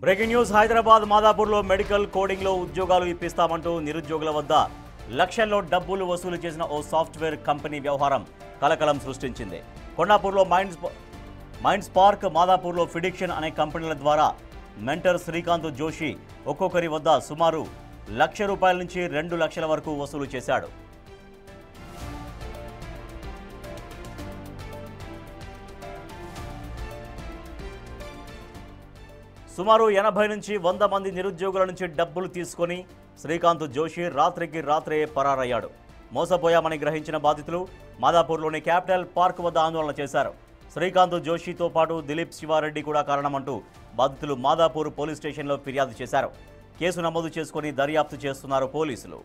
Breaking news Hyderabad మాదాపూర్లో medical కోడింగ్లో ఉద్యోగాలు ఇప్పిస్తామంటూ నిరుద్యోగుల వద్ద లక్షల్లో డబ్బులు వసూలు చేసిన ఓ సాఫ్ట్వేర్ కంపెనీ వ్యవహారం కలకలం సృష్టించింది. కొండాపూర్లో మైండ్స్ పార్క్, మాదాపూర్లో ఫిడిక్షన్ అనే కంపెనీల ద్వారా మెంటర్ శ్రీకాంత్ జోషి ఒక్కొక్కరి వద్ద సుమారు ₹1,00,000 నుంచి 2 లక్షల వరకు వసూలు చేశాడు. సుమారు 80 నుంచి 100 మంది నిరుద్యోగుల నుంచి డబ్బులు తీసుకొని శ్రీకాంత్ జోషి రాత్రికి రాత్రే పరారయ్యాడు. మోసపోయామని గ్రహించిన బాధితులు మాదాపూర్లోని క్యాపిటల్ పార్క్ వద్ద ఆందోళన చేశారు. శ్రీకాంత్ జోషితో పాటు దిలీప్ శివారెడ్డి కూడా కారణమంటూ బాధితులు మాదాపూర్ పోలీస్ స్టేషన్లో ఫిర్యాదు చేశారు. కేసు నమోదు చేసుకుని దర్యాప్తు చేస్తున్నారు పోలీసులు.